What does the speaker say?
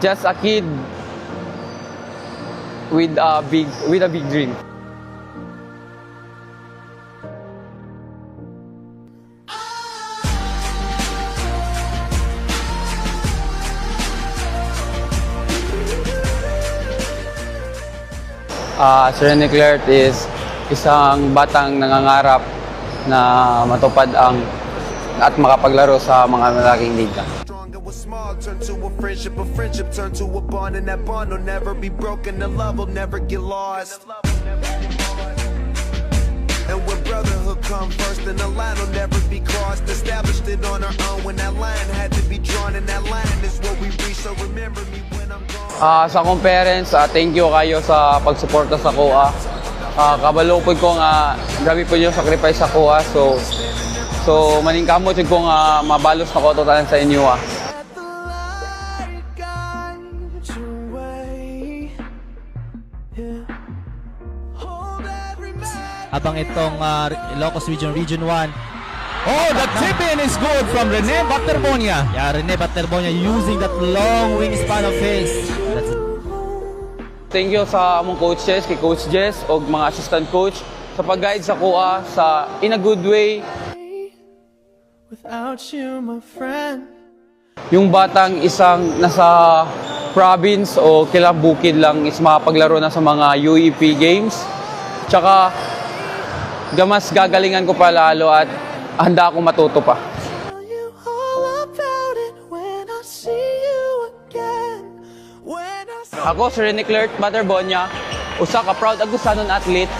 Just a kid with a big dream. Si Rene Clert is isang batang nangangarap na matupad at makapaglaro sa mga malaking liga. Turn to a friendship turn to a bond, and that bond will never be broken, the love will never get lost. And when brotherhood come first, then the line will never be crossed. Established it on our own when that line had to be drawn, and that line is what we reach, so remember me when I'm gone. Sa akong parents, thank you kayo sa pagsuporta sa kuha. Kabalo po ko nga, grabe po yung sacrifice sa kuha. So maningkamot ko nga mabalos na ko totalan sa inyo. Abang itong Ilocos Region 1. Oh, the tip-in is good from Rene Baterbonia. Yeah, Rene Baterbonia using that long wingspan of his. Thank you sa among coaches, kay Coach Jess o mga assistant coach sa pag-guide sa kuha sa in a good way. Without you, my friend. Yung batang isang nasa province o kilang bukid lang is makapaglaro na sa mga UEP games. Tsaka gamas gagalingan ko pa lalo at handa akong matuto pa. Ako si Rene Clert Baterbonia, usa ka proud Agusanon athlete